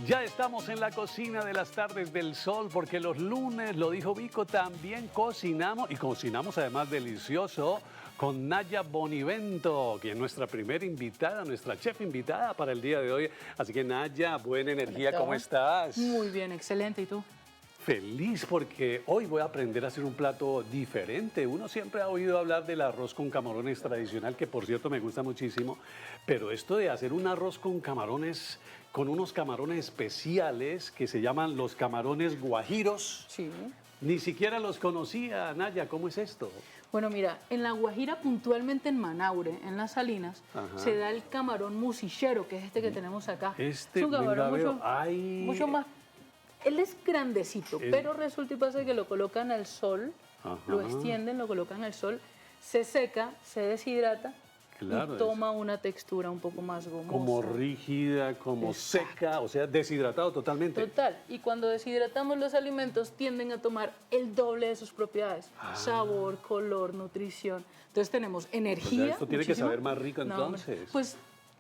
Ya estamos en la cocina de las tardes del sol porque los lunes, lo dijo Vico, también cocinamos y cocinamos además delicioso con Naya Bonivento, que es nuestra primera invitada, nuestra chef invitada para el día de hoy. Así que Naya, buena energía, ¿cómo estás? Muy bien, excelente. ¿Y tú? Feliz porque hoy voy a aprender a hacer un plato diferente. Uno siempre ha oído hablar del arroz con camarones tradicional, que por cierto me gusta muchísimo, pero esto de hacer un arroz con camarones, con unos camarones especiales que se llaman los camarones guajiros, Sí. ni siquiera los conocía. Naya, ¿cómo es esto? Bueno, mira, en La Guajira, puntualmente en Manaure, en Las Salinas, Ajá. se da el camarón musillero, que es este que tenemos acá. Este, es un camarón venga, mucho, ay. mucho más... Él es grandecito, pero resulta y pasa que lo colocan al sol, Ajá. lo extienden, lo colocan al sol, se seca, se deshidrata Claro, y toma una textura un poco más gomosa. Como rígida, como Exacto. seca, o sea, deshidratado totalmente. Total, y cuando deshidratamos los alimentos tienden a tomar el doble de sus propiedades, sabor, color, nutrición. Entonces tenemos energía. O sea, esto tiene que muchísima. saber más rico No, hombre, entonces. pues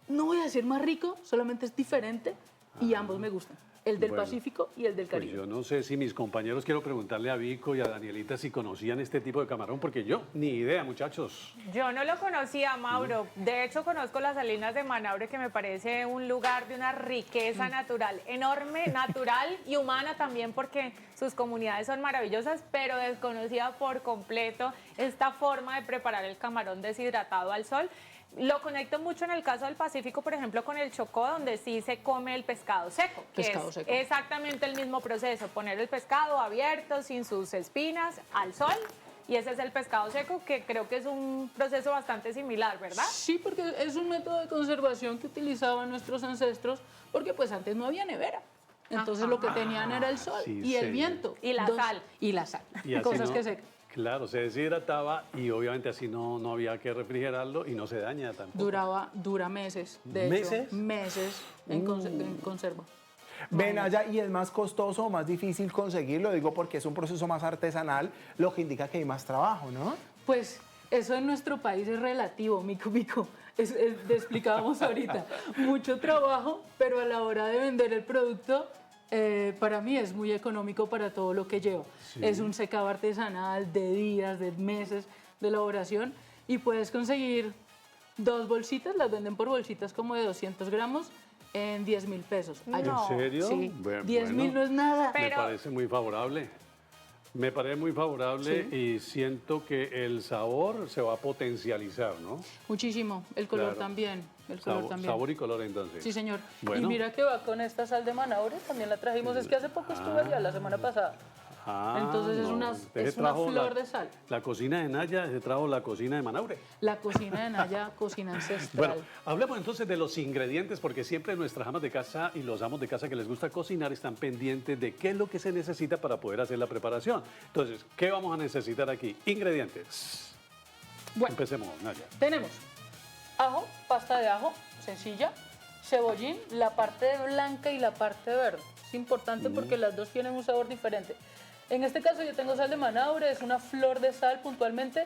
no voy a decir más rico, solamente es diferente y ambos me gustan. El del Bueno, Pacífico y el del Pues Caribe. yo no sé si mis compañeros, quiero preguntarle a Vico y a Danielita si conocían este tipo de camarón, porque yo ni idea, muchachos. Yo no lo conocía, Mauro. De hecho, conozco las Salinas de Manaure, que me parece un lugar de una riqueza natural enorme, natural y humana también, porque sus comunidades son maravillosas, pero desconocida por completo esta forma de preparar el camarón deshidratado al sol. Lo conecto mucho en el caso del Pacífico, por ejemplo, con el Chocó, donde sí se come el pescado seco, que Pescado es seco. exactamente el mismo proceso, poner el pescado abierto, sin sus espinas, al sol, y ese es el pescado seco, que creo que es un proceso bastante similar, ¿verdad? Sí, porque es un método de conservación que utilizaban nuestros ancestros, porque pues antes no había nevera. Entonces lo que tenían era el sol sí, y el sí. viento. Y la sal. Y la sal. Y así Cosas no- que se... Claro, se deshidrataba y obviamente así no había que refrigerarlo y no se daña tampoco. Dura meses, de ¿Meses? hecho. Meses en conserva. Ven allá y es más costoso o más difícil conseguirlo, digo porque es un proceso más artesanal, lo que indica que hay más trabajo, ¿no? Pues eso en nuestro país es relativo, mico. Te explicábamos ahorita. Mucho trabajo, pero a la hora de vender el producto, para mí es muy económico para todo lo que llevo. Sí. Es un secado artesanal de días, de meses de elaboración y puedes conseguir 2 bolsitas, las venden por bolsitas como de 200 gramos en 10.000 pesos. Allá. No. ¿En serio? Sí, Bueno, 10.000 no es nada. Pero- Me parece muy favorable. Me parece muy favorable y siento que el sabor se va a potencializar, ¿no? Muchísimo. El color Claro. también. El color también. Sabor y color entonces. Sí, señor. Bueno. Y mira que va con esta sal de Manaure, también la trajimos. Es que hace poco estuve allá, la semana pasada. Entonces es una Usted flor trajo de sal. La cocina de Naya, se trajo la cocina de Manaure. La cocina de Naya, cocina ancestral. Bueno, hablemos entonces de los ingredientes, porque siempre nuestras amas de casa y los amos de casa que les gusta cocinar están pendientes de qué es lo que se necesita para poder hacer la preparación. Entonces, ¿qué vamos a necesitar aquí? Ingredientes. Bueno, Empecemos, Naya. tenemos ajo, pasta de ajo, sencilla, cebollín, la parte blanca y la parte verde. Es importante porque las dos tienen un sabor diferente. En este caso yo tengo sal de Manaure, es una flor de sal puntualmente.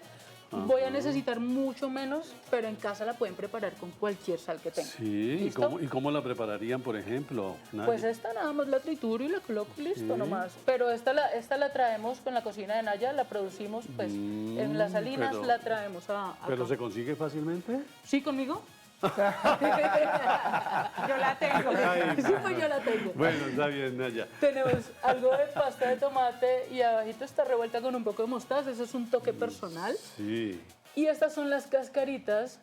Voy a necesitar mucho menos, pero en casa la pueden preparar con cualquier sal que tengan. Sí, ¿y ¿Listo? cómo la prepararían, por ejemplo, Naya? Pues esta nada más la trituro y la coloco y listo nomás. Pero esta la traemos con la cocina de Naya, la producimos pues en las Salinas, pero- la traemos a ¿Pero acá. se consigue fácilmente? ¿Sí conmigo? Yo la tengo. Sí, pues yo la tengo. Bueno, está bien, Naya. Tenemos algo de pasta de tomate y abajito está revuelta con un poco de mostaza, eso es un toque personal. Sí. Y estas son las cascaritas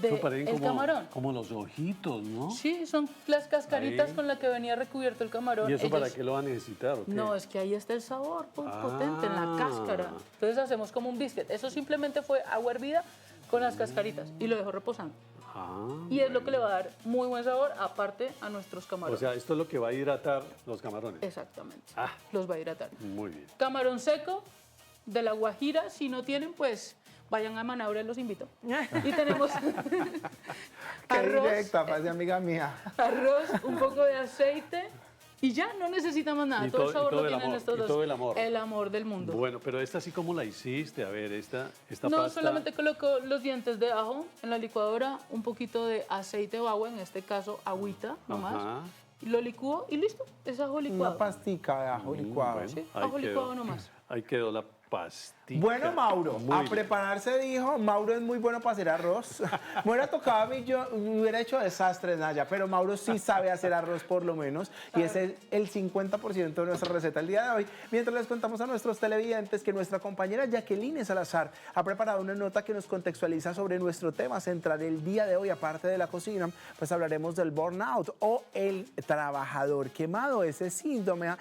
Eso parecen del camarón. como los ojitos, ¿no? Sí, son las cascaritas Ahí. con las que venía recubierto el camarón. ¿Y eso para Ellos- qué lo va a necesitar? ¿O qué? No, es que ahí está el sabor potente en la Ah. cáscara. Entonces hacemos como un biscuit. Eso simplemente fue agua hervida con las cascaritas y lo dejo reposando. Ah, Y es lo que le va a dar muy buen sabor, aparte a nuestros o camarones. sea, esto es lo que va a hidratar los camarones. Exactamente. Ah. Los va a hidratar. Muy bien. Camarón seco de la Guajira, si no tienen, pues vayan a Manaure, los invito. Y tenemos Qué arroz, directa, pase amiga mía. arroz, un poco de aceite y ya no necesita más nada. Y Todo el todo- sabor y todo lo el tienen amor, estos y dos. todo el amor. El amor del mundo. Bueno, pero esta sí, ¿cómo la hiciste? A ver, esta No, pasta. solamente coloco los dientes de ajo en la licuadora, un poquito de aceite o agua, en este caso agüita nomás, Ajá. y lo licúo y listo, es ajo licuado. Una pastica de ajo licuado. Bueno, Sí, ahí ajo licuado nomás. Ahí quedó la pastica. Bueno, Mauro, Muy a bien. prepararse dijo, Mauro es muy bueno para hacer arroz. Me hubiera tocado a mí, yo hubiera hecho desastres, Naya, pero Mauro sí sabe hacer arroz por lo menos, y ese es el 50% de nuestra receta el día de hoy. Mientras les contamos a nuestros televidentes que nuestra compañera Jacqueline Salazar ha preparado una nota que nos contextualiza sobre nuestro tema central el día de hoy. Aparte de la cocina, pues hablaremos del burnout o el trabajador quemado, ese síndrome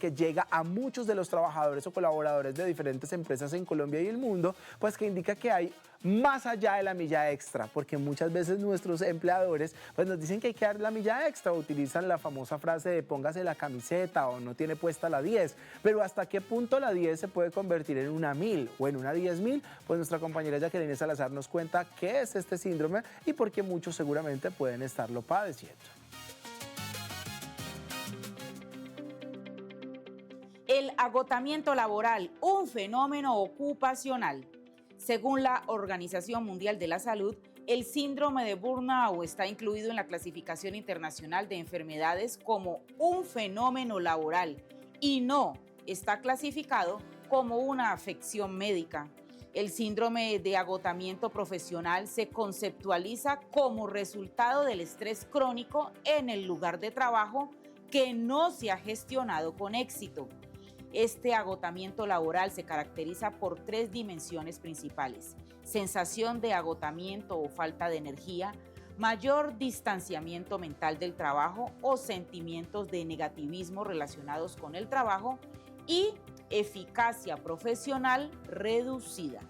que llega a muchos de los trabajadores o colaboradores de diferentes empresas en Colombia y el mundo, pues que indica que hay más allá de la milla extra, porque muchas veces nuestros empleadores pues nos dicen que hay que dar la milla extra, o utilizan la famosa frase de póngase la camiseta o no tiene puesta la 10, pero hasta qué punto la 10 se puede convertir en una 1000 o en una 10.000, pues nuestra compañera Jacqueline Salazar nos cuenta qué es este síndrome y por qué muchos seguramente pueden estarlo padeciendo. El agotamiento laboral, un fenómeno ocupacional. Según la Organización Mundial de la Salud, el síndrome de burnout está incluido en la clasificación internacional de enfermedades como un fenómeno laboral y no está clasificado como una afección médica. El síndrome de agotamiento profesional se conceptualiza como resultado del estrés crónico en el lugar de trabajo que no se ha gestionado con éxito. Este agotamiento laboral se caracteriza por 3 dimensiones principales: sensación de agotamiento o falta de energía, mayor distanciamiento mental del trabajo o sentimientos de negativismo relacionados con el trabajo y eficacia profesional reducida.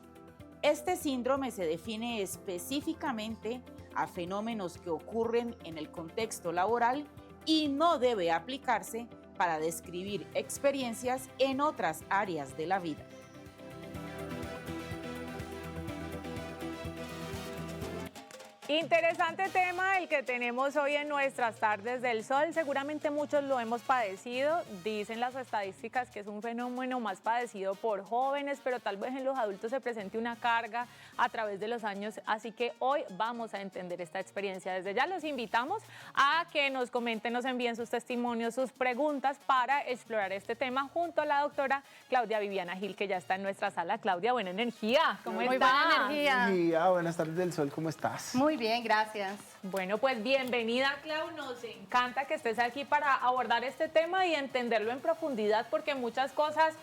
Este síndrome se define específicamente a fenómenos que ocurren en el contexto laboral y no debe aplicarse para describir experiencias en otras áreas de la vida. Interesante tema el que tenemos hoy en nuestras tardes del sol. Seguramente muchos lo hemos padecido. Dicen las estadísticas que es un fenómeno más padecido por jóvenes, pero tal vez en los adultos se presente una carga a través de los años. Así que hoy vamos a entender esta experiencia. Desde ya los invitamos a que nos comenten, nos envíen sus testimonios, sus preguntas para explorar este tema junto a la doctora Claudia Viviana Gil, que ya está en nuestra sala. Claudia, buena energía. ¿Cómo Muy estás? buena energía. Y, buenas tardes del sol, ¿cómo estás? Muy bien, gracias. Bueno, pues bienvenida, Clau. Nos encanta que estés aquí para abordar este tema y entenderlo en profundidad, porque muchas cosas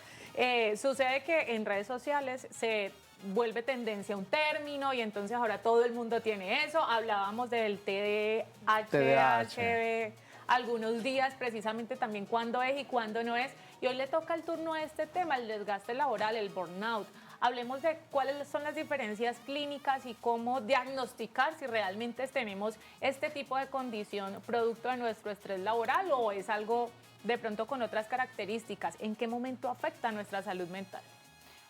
sucede que en redes sociales se vuelve tendencia un término y entonces ahora todo el mundo tiene eso. Hablábamos del TDAH algunos días, precisamente también cuándo es y cuándo no es. Y hoy le toca el turno a este tema, el desgaste laboral, el burnout. Hablemos de cuáles son las diferencias clínicas y cómo diagnosticar si realmente tenemos este tipo de condición producto de nuestro estrés laboral o es algo de pronto con otras características. ¿En qué momento afecta nuestra salud mental?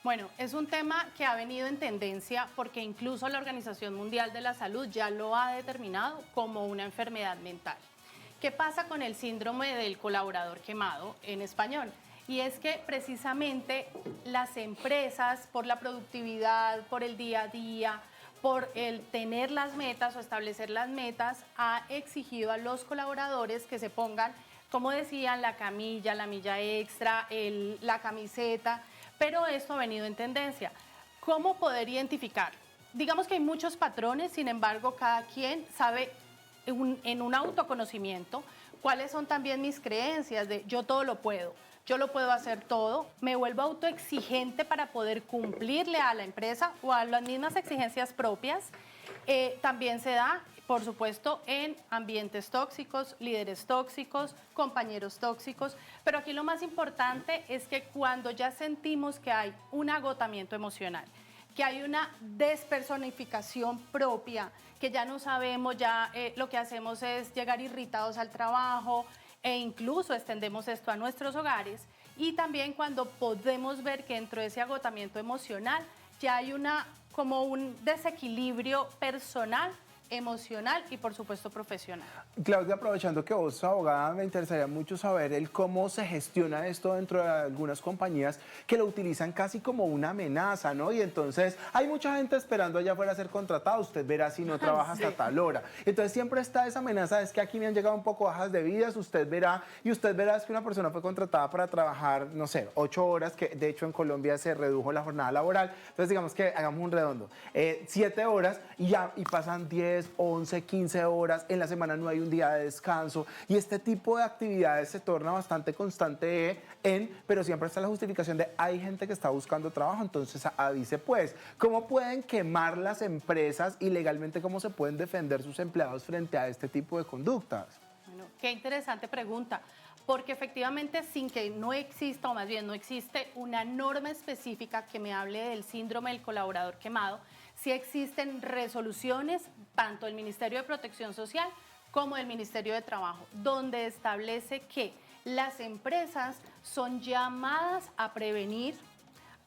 Bueno, es un tema que ha venido en tendencia porque incluso la Organización Mundial de la Salud ya lo ha determinado como una enfermedad mental. ¿Qué pasa con el síndrome del colaborador quemado en español? Y es que precisamente las empresas, por la productividad, por el día a día, por el tener las metas o establecer las metas, ha exigido a los colaboradores que se pongan, como decían, la camilla, la milla extra, la camiseta, pero esto ha venido en tendencia. ¿Cómo poder identificar? Digamos que hay muchos patrones, sin embargo, cada quien sabe en un autoconocimiento cuáles son también mis creencias de yo todo lo puedo. Yo lo puedo hacer todo, me vuelvo autoexigente para poder cumplirle a la empresa o a las mismas exigencias propias. También se da, por supuesto, en ambientes tóxicos, líderes tóxicos, compañeros tóxicos, pero aquí lo más importante es que cuando ya sentimos que hay un agotamiento emocional, que hay una despersonificación propia, que ya no sabemos, ya lo que hacemos es llegar irritados al trabajo, e incluso extendemos esto a nuestros hogares, y también cuando podemos ver que dentro de ese agotamiento emocional ya hay como un desequilibrio personal emocional y por supuesto profesional. Claudia, aprovechando que vos sos abogada, me interesaría mucho saber el cómo se gestiona esto dentro de algunas compañías que lo utilizan casi como una amenaza, ¿no? Y entonces hay mucha gente esperando allá afuera a ser contratada, usted verá si no trabaja hasta tal hora. Entonces siempre está esa amenaza, es que aquí me han llegado un poco bajas de vidas, usted verá es que una persona fue contratada para trabajar, no sé, 8 horas, que de hecho en Colombia se redujo la jornada laboral, entonces digamos que hagamos un redondo, 7 horas y pasan 10, 11, 15 horas, en la semana no hay un día de descanso y este tipo de actividades se torna bastante constante pero siempre está la justificación de hay gente que está buscando trabajo, entonces avise pues. ¿Cómo pueden quemar las empresas y legalmente cómo se pueden defender sus empleados frente a este tipo de conductas? Bueno, qué interesante pregunta, porque efectivamente sin que no exista, o más bien no existe una norma específica que me hable del síndrome del colaborador quemado, sí existen resoluciones, tanto del Ministerio de Protección Social como del Ministerio de Trabajo, donde establece que las empresas son llamadas a prevenir,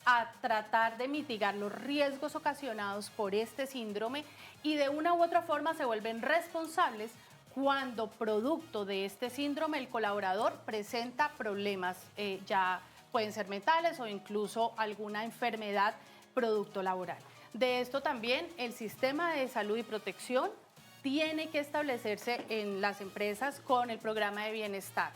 a tratar de mitigar los riesgos ocasionados por este síndrome y de una u otra forma se vuelven responsables cuando producto de este síndrome el colaborador presenta problemas, ya pueden ser mentales o incluso alguna enfermedad producto laboral. De esto también el sistema de salud y protección tiene que establecerse en las empresas con el programa de bienestar.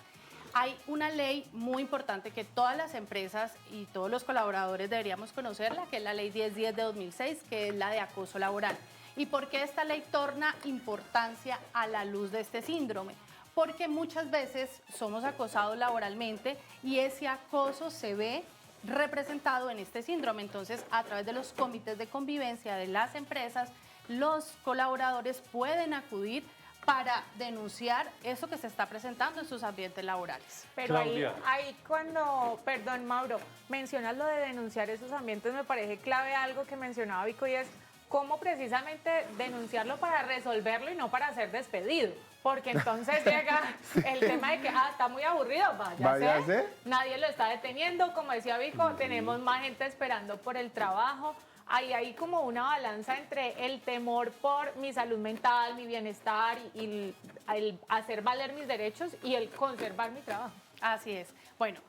Hay una ley muy importante que todas las empresas y todos los colaboradores deberíamos conocerla, que es la Ley 1010 de 2006, que es la de acoso laboral. ¿Y por qué esta ley torna importancia a la luz de este síndrome? Porque muchas veces somos acosados laboralmente y ese acoso se ve representado en este síndrome. Entonces, a través de los comités de convivencia de las empresas, los colaboradores pueden acudir para denunciar eso que se está presentando en sus ambientes laborales. Pero ahí cuando, perdón Mauro, mencionas lo de denunciar esos ambientes, me parece clave algo que mencionaba Vico y es cómo precisamente denunciarlo para resolverlo y no para ser despedido. Porque entonces llega el tema de que está muy aburrido, váyase. Nadie lo está deteniendo, como decía Vico, tenemos más gente esperando por el trabajo. Hay como una balanza entre el temor por mi salud mental, mi bienestar y el hacer valer mis derechos y el conservar mi trabajo. Así es. Bueno,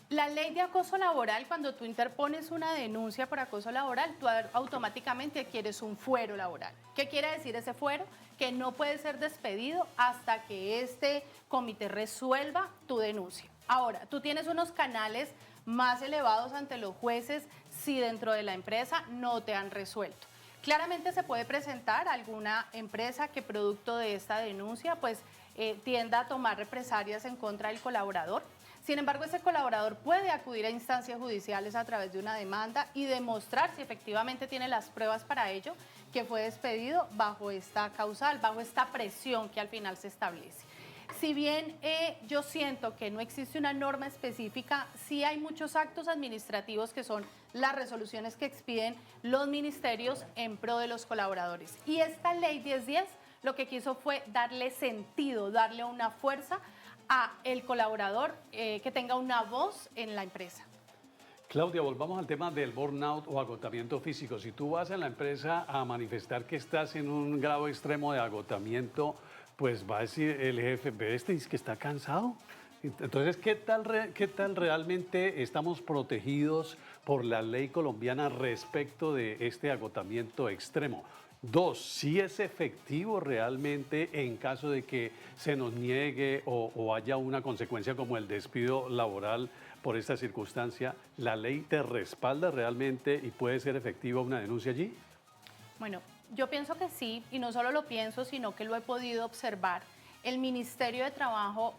la ley de acoso laboral, cuando tú interpones una denuncia por acoso laboral, tú automáticamente adquieres un fuero laboral. ¿Qué quiere decir ese fuero? Que no puedes ser despedido hasta que este comité resuelva tu denuncia. Ahora, tú tienes unos canales más elevados ante los jueces si dentro de la empresa no te han resuelto. Claramente se puede presentar alguna empresa que producto de esta denuncia pues tienda a tomar represalias en contra del colaborador. Sin embargo, ese colaborador puede acudir a instancias judiciales a través de una demanda y demostrar si efectivamente tiene las pruebas para ello, que fue despedido bajo esta causal, bajo esta presión que al final se establece. Si bien yo siento que no existe una norma específica, sí hay muchos actos administrativos que son las resoluciones que expiden los ministerios en pro de los colaboradores. Y esta ley 1010 lo que quiso fue darle sentido, darle una fuerza a el colaborador que tenga una voz en la empresa. Claudia, volvamos al tema del burnout o agotamiento físico. Si tú vas a la empresa a manifestar que estás en un grado extremo de agotamiento, pues va a decir el jefe, ve es que está cansado. Entonces, ¿qué tal realmente estamos protegidos por la ley colombiana respecto de este agotamiento extremo? 2, ¿sí es efectivo realmente en caso de que se nos niegue o haya una consecuencia como el despido laboral por esta circunstancia? ¿La ley te respalda realmente y puede ser efectiva una denuncia allí? Bueno, yo pienso que sí, y no solo lo pienso, sino que lo he podido observar. El Ministerio de Trabajo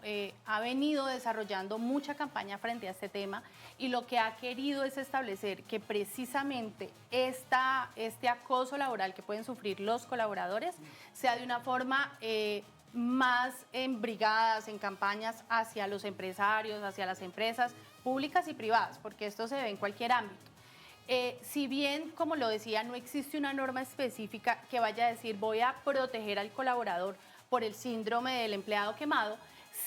ha venido desarrollando mucha campaña frente a este tema y lo que ha querido es establecer que precisamente este acoso laboral que pueden sufrir los colaboradores sea de una forma más en brigadas, en campañas hacia los empresarios, hacia las empresas públicas y privadas, porque esto se ve en cualquier ámbito. Si bien, como lo decía, no existe una norma específica que vaya a decir voy a proteger al colaborador por el síndrome del empleado quemado,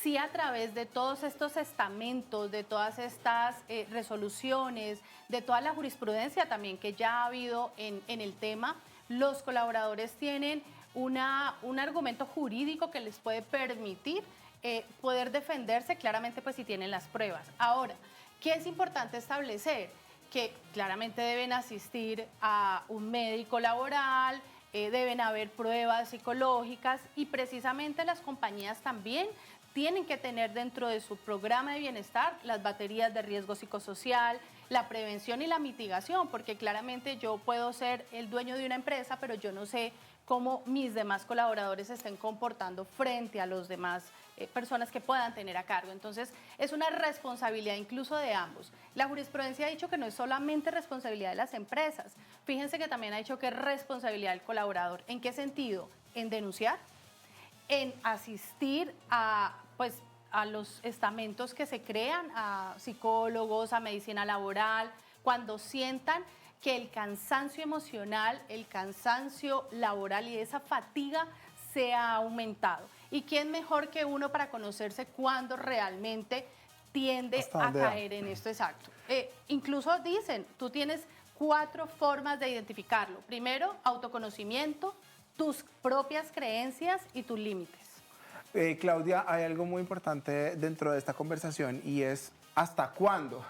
sí a través de todos estos estamentos, de todas estas resoluciones, de toda la jurisprudencia también que ya ha habido en el tema, los colaboradores tienen un argumento jurídico que les puede permitir poder defenderse claramente pues si tienen las pruebas. Ahora, ¿qué es importante establecer? Que claramente deben asistir a un médico laboral, deben haber pruebas psicológicas y precisamente las compañías también tienen que tener dentro de su programa de bienestar las baterías de riesgo psicosocial, la prevención y la mitigación, porque claramente yo puedo ser el dueño de una empresa, pero yo no sé cómo mis demás colaboradores se estén comportando frente a los demás personas que puedan tener a cargo. Entonces, es una responsabilidad incluso de ambos. La jurisprudencia ha dicho que no es solamente responsabilidad de las empresas. Fíjense que también ha dicho que es responsabilidad del colaborador. ¿En qué sentido? En denunciar, en asistir a los estamentos que se crean, a psicólogos, a medicina laboral, cuando sientan que el cansancio emocional, el cansancio laboral y esa fatiga se ha aumentado. ¿Y quién mejor que uno para conocerse cuando realmente tiende a caer en esto? Exacto. Incluso dicen, tú tienes 4 formas de identificarlo. Primero, autoconocimiento, tus propias creencias y tus límites. Claudia, hay algo muy importante dentro de esta conversación y es ¿hasta cuándo?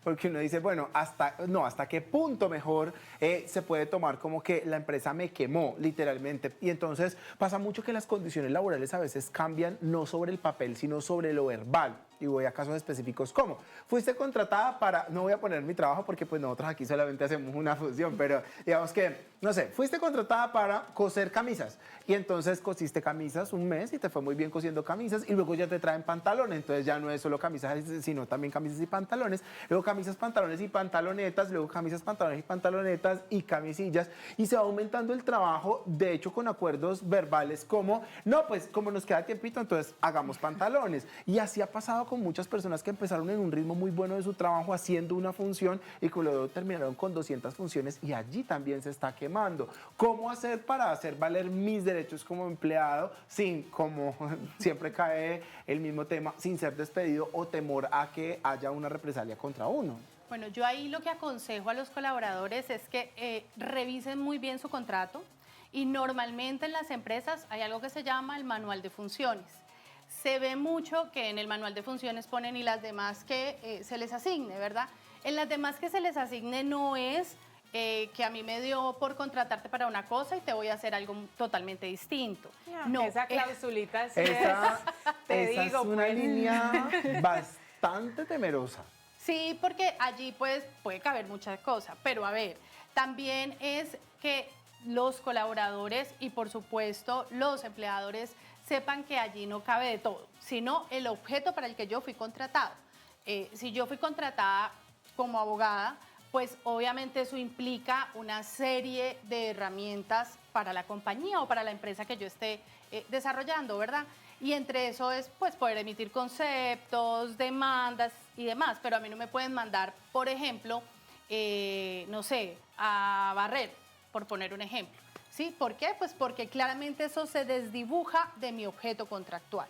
Porque uno dice, bueno, ¿hasta qué punto mejor se puede tomar como que la empresa me quemó, literalmente? Y entonces pasa mucho que las condiciones laborales a veces cambian no sobre el papel, sino sobre lo verbal. Y voy a casos específicos como, fuiste contratada para, no voy a poner mi trabajo porque pues nosotros aquí solamente hacemos una función, pero digamos que, no sé, fuiste contratada para coser camisas y entonces cosiste camisas un mes y te fue muy bien cosiendo camisas y luego ya te traen pantalones, entonces ya no es solo camisas, sino también camisas y pantalones, luego camisas, pantalones y pantalonetas, luego camisas, pantalones y pantalonetas y camisillas y se va aumentando el trabajo, de hecho con acuerdos verbales como, no, pues como nos queda tiempito, entonces hagamos pantalones y así ha pasado con muchas personas que empezaron en un ritmo muy bueno de su trabajo haciendo una función y que luego terminaron con 200 funciones y allí también se está quemando. ¿Cómo hacer para hacer valer mis derechos como empleado sin, como siempre cae el mismo tema, sin ser despedido o temor a que haya una represalia contra uno? Bueno, yo ahí lo que aconsejo a los colaboradores es que revisen muy bien su contrato y normalmente en las empresas hay algo que se llama el manual de funciones. Se ve mucho que en el manual de funciones ponen y las demás que se les asigne, ¿verdad? En las demás que se les asigne no es que a mí me dio por contratarte para una cosa y te voy a hacer algo totalmente distinto. No, esa clausulita sí esa es una pues. línea bastante temerosa. Sí, porque allí pues puede caber muchas cosas, pero a ver, también es que los colaboradores y por supuesto los empleadores sepan que allí no cabe de todo, sino el objeto para el que yo fui contratado. Si yo fui contratada como abogada, pues obviamente eso implica una serie de herramientas para la compañía o para la empresa que yo esté desarrollando, ¿verdad? Y entre eso es pues poder emitir conceptos, demandas y demás, pero a mí no me pueden mandar, por ejemplo, no sé, a barrer, por poner un ejemplo. ¿Sí? ¿Por qué? Pues porque claramente eso se desdibuja de mi objeto contractual.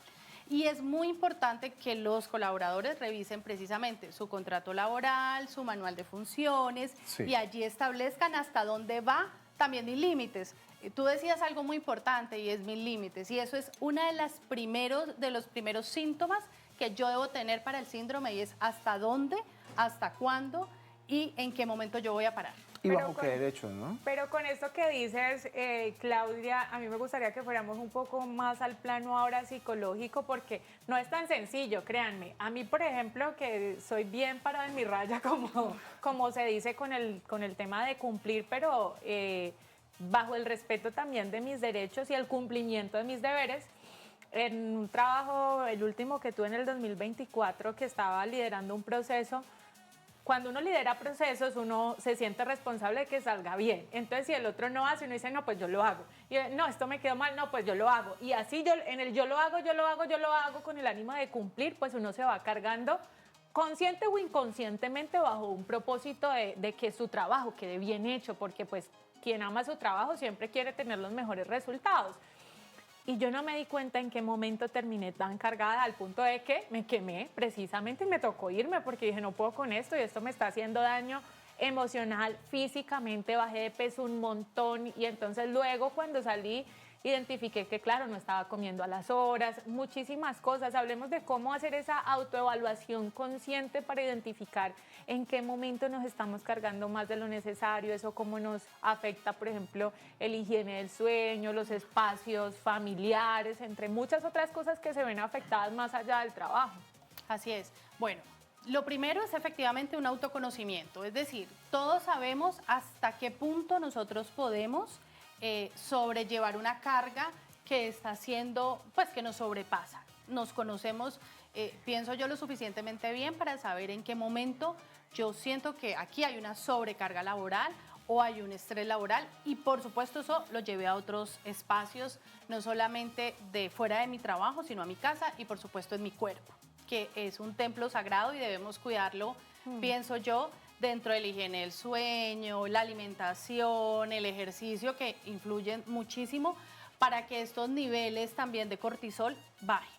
Y es muy importante que los colaboradores revisen precisamente su contrato laboral, su manual de funciones y allí establezcan hasta dónde va también mis límites. Tú decías algo muy importante y es mis límites y eso es uno de los primeros síntomas que yo debo tener para el síndrome y es hasta dónde, hasta cuándo y en qué momento yo voy a parar. ¿Y bajo qué derechos, no? Pero con esto que dices, Claudia, a mí me gustaría que fuéramos un poco más al plano ahora psicológico, porque no es tan sencillo, créanme. A mí, por ejemplo, que soy bien parada en mi raya, como se dice con el tema de cumplir, pero bajo el respeto también de mis derechos y el cumplimiento de mis deberes. En un trabajo, el último que tuve en el 2024, que estaba liderando un proceso, cuando uno lidera procesos, uno se siente responsable de que salga bien. Entonces, si el otro no hace, uno dice, no, pues yo lo hago. Y no, esto me quedó mal, no, pues yo lo hago. Y así en el yo lo hago, con el ánimo de cumplir, pues uno se va cargando consciente o inconscientemente bajo un propósito de que su trabajo quede bien hecho, porque pues quien ama su trabajo siempre quiere tener los mejores resultados. Y yo no me di cuenta en qué momento terminé tan cargada al punto de que me quemé precisamente y me tocó irme porque dije no puedo con esto y esto me está haciendo daño emocional, físicamente bajé de peso un montón y entonces luego cuando salí identifiqué que, claro, no estaba comiendo a las horas, muchísimas cosas. Hablemos de cómo hacer esa autoevaluación consciente para identificar en qué momento nos estamos cargando más de lo necesario, eso cómo nos afecta, por ejemplo, el higiene del sueño, los espacios familiares, entre muchas otras cosas que se ven afectadas más allá del trabajo. Así es. Bueno, lo primero es efectivamente un autoconocimiento, es decir, todos sabemos hasta qué punto nosotros podemos sobrellevar una carga que está haciendo, pues que nos sobrepasa. Nos conocemos, pienso yo, lo suficientemente bien para saber en qué momento yo siento que aquí hay una sobrecarga laboral o hay un estrés laboral, y por supuesto eso lo llevé a otros espacios, no solamente de fuera de mi trabajo, sino a mi casa y por supuesto en mi cuerpo, que es un templo sagrado y debemos cuidarlo, pienso yo, dentro de la higiene del sueño, la alimentación, el ejercicio, que influyen muchísimo para que estos niveles también de cortisol bajen.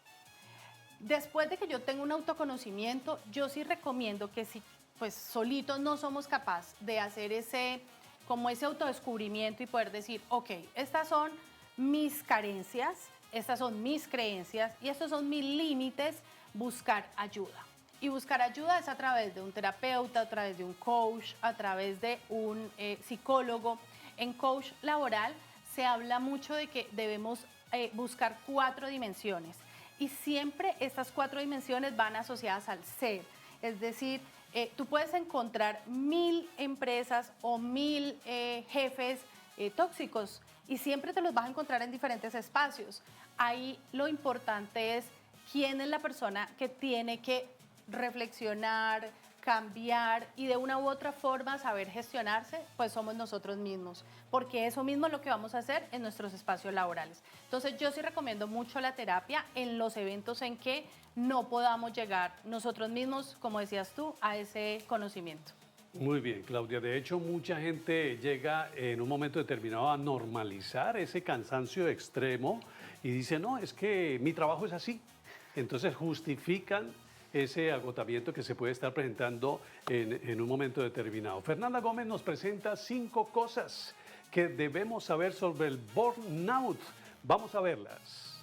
Después de que yo tenga un autoconocimiento, yo sí recomiendo que si pues solitos no somos capaces de hacer ese autodescubrimiento y poder decir, ok, estas son mis carencias, estas son mis creencias y estos son mis límites, buscar ayuda. Y buscar ayuda es a través de un terapeuta, a través de un coach, a través de un psicólogo. En coach laboral se habla mucho de que debemos buscar 4 dimensiones y siempre estas 4 dimensiones van asociadas al ser. Es decir, tú puedes encontrar 1000 empresas o 1000 jefes tóxicos y siempre te los vas a encontrar en diferentes espacios. Ahí lo importante es quién es la persona que tiene que reflexionar, cambiar y de una u otra forma saber gestionarse, pues somos nosotros mismos, porque eso mismo es lo que vamos a hacer en nuestros espacios laborales. Entonces yo sí recomiendo mucho la terapia en los eventos en que no podamos llegar nosotros mismos, como decías tú, a ese conocimiento. Muy bien, Claudia. De hecho, mucha gente llega en un momento determinado a normalizar ese cansancio extremo y dice, no, es que mi trabajo es así. Entonces justifican ese agotamiento que se puede estar presentando en un momento determinado. Fernanda Gómez nos presenta 5 cosas que debemos saber sobre el burnout. Vamos a verlas.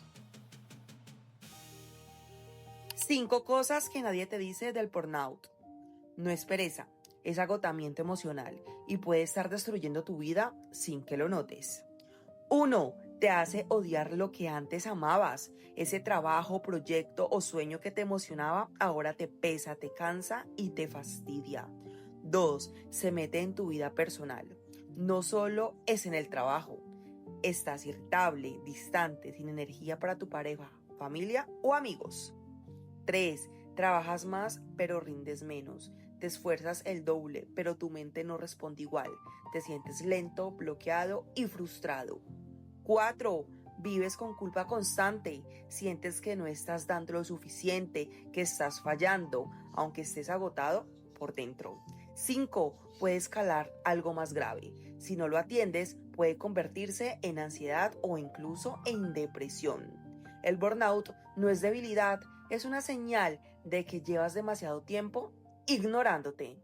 5 cosas que nadie te dice del burnout. No es pereza, es agotamiento emocional y puede estar destruyendo tu vida sin que lo notes. 1. Te hace odiar lo que antes amabas. Ese trabajo, proyecto o sueño que te emocionaba ahora te pesa, te cansa y te fastidia. 2. Se mete en tu vida personal. No solo es en el trabajo. Estás irritable, distante, sin energía para tu pareja, familia o amigos. 3. Trabajas más pero rindes menos. Te esfuerzas el doble pero tu mente no responde igual. Te sientes lento, bloqueado y frustrado. 4. Vives con culpa constante, sientes que no estás dando lo suficiente, que estás fallando, aunque estés agotado por dentro. 5. Puede escalar algo más grave. Si no lo atiendes, puede convertirse en ansiedad o incluso en depresión. El burnout no es debilidad, es una señal de que llevas demasiado tiempo ignorándote.